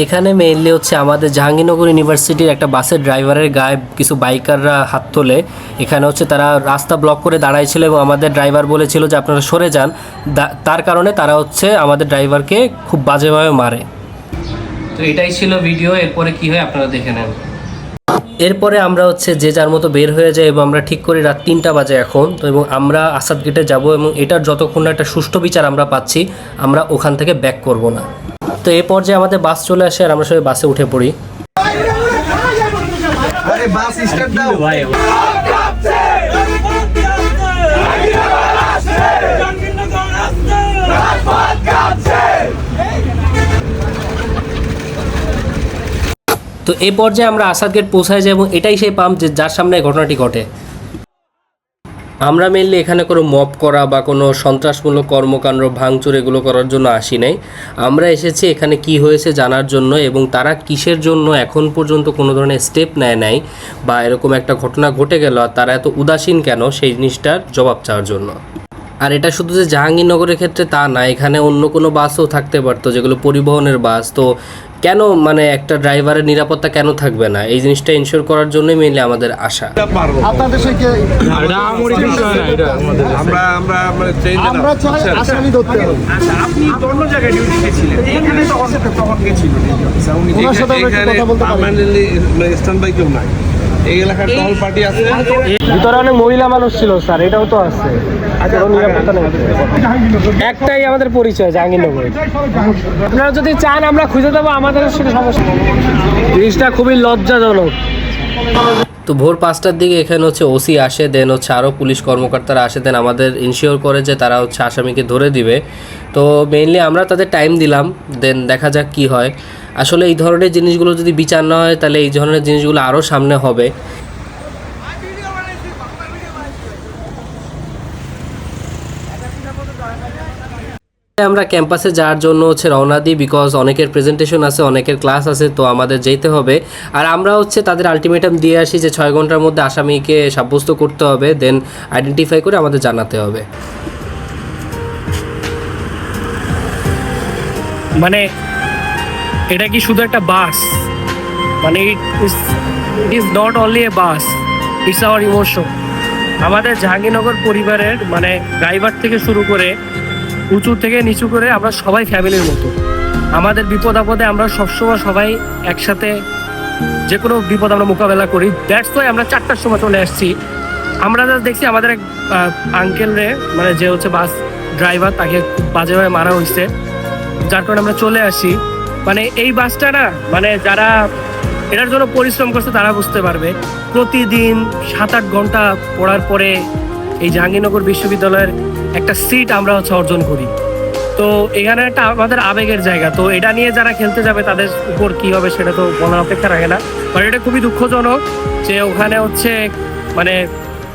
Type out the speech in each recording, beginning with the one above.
এখানে মেইনলি হচ্ছে আমাদের জাহাঙ্গীরনগর ইউনিভার্সিটির একটা বাসের ড্রাইভারের গায়ে কিছু বাইকাররা হাত তোলে। এখানে হচ্ছে তারা রাস্তা ব্লক করে দাঁড়াইছিল এবং আমাদের ড্রাইভার বলেছিল যে আপনারা সরে যান, তার কারণে তারা হচ্ছে আমাদের ড্রাইভারকে খুব বাজেভাবে মারে। তো এটাই ছিল ভিডিও, এরপরে কি হয় আপনারা দেখে নেন। এরপরে আমরা হচ্ছে যে যার মতো বের হয়ে যাই এবং আমরা ঠিক করি রাত 3টা বাজে এখন তো, এবং আমরা আসাদ গেটে যাব এবং এটার যতক্ষণ না একটা সুষ্ঠু বিচার আমরা পাচ্ছি আমরা ওখান থেকে ব্যাক করব না। তো এই পর্যায়ে আমাদের বাস চলে আসে আর আমরা সবাই বাসে উঠে পড়ি। তো এই পর্যায়ে আমরা আসাদ গেট পৌঁছায় যাই এবং এটাই সেই পাম্প যার সামনে ঘটনাটি ঘটে। আমরা মেনলি এখানে কোনো মব করা বা কোনো সন্ত্রাসমূলক কর্মকাণ্ড ভাঙচুর এগুলো করার জন্য আসি নাই। আমরা এসেছি এখানে কি হয়েছে জানার জন্য এবং তারা কিসের জন্য এখন পর্যন্ত কোনো ধরনের স্টেপ নেয় নাই বা এরকম একটা ঘটনা ঘটে গেল আর তারা এত উদাসীন কেন সেই জিনিসটার জবাব চাওয়ার জন্য। আর এটা শুধু যে জাহাঙ্গীরনগরের ক্ষেত্রে তা না, এখানে অন্য কোনো বাসও থাকতে পারতো যেগুলো পরিবহনের বাস। তো কেন মানে একটা ড্রাইভারের নিরাপত্তা কেন থাকবে না, এই জিনিসটা ইনশিওর করার জন্যই মেইনলি আমাদের আশা। এই এলাকার টহল পার্টি আছে, ভিতরে অনেক মহিলা মানুষ ছিল স্যার, এটাও তো আছে। একটাই আমাদের পরিচয় জাহাঙ্গীরনগর। আপনারা যদি চান আমরা খুঁজে দেবো, আমাদের সাথে সমস্যা। জিনিসটা খুবই লজ্জাজনক। তো ভোর 5টার দিকে এখানে হচ্ছে ওসি আসে, দেন হচ্ছে আরও পুলিশ কর্মকর্তারা আসে, দেন আমাদের ইনশিওর করে যে তারা হচ্ছে আসামিকে ধরে দিবে। তো মেইনলি আমরা তাদের টাইম দিলাম, দেন দেখা যাক কি হয়। আসলে এই ধরনের জিনিসগুলো যদি বিচার না হয় তাহলে এই ধরনের জিনিসগুলো আরও সামনে হবে। আমরা ক্যাম্পাসে যাওয়ার জন্য হচ্ছে রওনা দিই, বিকজ অনেকের প্রেজেন্টেশন আছে, অনেকের ক্লাস আছে, তো আমাদের যেতে হবে। আর আমরা হচ্ছে তাদের আলটিমেটাম দিয়ে আসি যে 6 ঘন্টার মধ্যে আসামিকে সাব্যস্ত করতে হবে, দেন আইডেন্টিফাই করে আমাদের জানাতে হবে। মানে এটা কি শুধু একটা বাস? মানে it is not only a bus, it's hour emotion. আমাদের জাহাঙ্গীরনগর পরিবারের মানে ড্রাইভার থেকে শুরু করে উঁচু থেকে নিচু করে আমরা সবাই ফ্যামিলির মতো। আমাদের বিপদ আপদে আমরা সবসময় সবাই একসাথে যে কোনো বিপদ আমরা মোকাবেলা করি। দ্যাটস ওয়াই আমরা 4টার সময় চলে আসছি। আমরা যা দেখছি আমাদের এক আঙ্কেল রে মানে যে হচ্ছে বাস ড্রাইভার, তাকে খুব বাজেভাবে মারা হয়েছে, যার কারণে আমরা চলে আসি। মানে এই বাসটা না, মানে যারা এটার জন্য পরিশ্রম করছে তারা বুঝতে পারবে। প্রতিদিন 7-8 ঘন্টা পড়ার পরে এই জাহাঙ্গীরনগর বিশ্ববিদ্যালয়ের একটা সিট আমরা হচ্ছে অর্জন করি। তো এখানে একটা আমাদের আবেগের জায়গা। তো এটা নিয়ে যারা খেলতে যাবে তাদের উপর কি হবে সেটা তো বলার অপেক্ষা রাখে না। বাট এটা খুবই দুঃখজনক যে ওখানে হচ্ছে মানে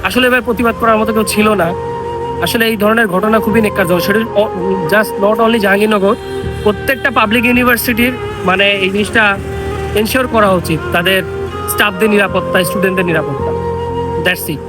আসলে এবার প্রতিবাদ করার মতো কেউ ছিল না। আসলে এই ধরনের ঘটনা খুবই নেক্কারজনক। সেটা জাস্ট নট অনলি জাহাঙ্গীরনগর, প্রত্যেকটা পাবলিক ইউনিভার্সিটির মানে এই জিনিসটা এনশিওর করা উচিত, তাদের স্টাফদের নিরাপত্তা, স্টুডেন্টদের নিরাপত্তা। That's it.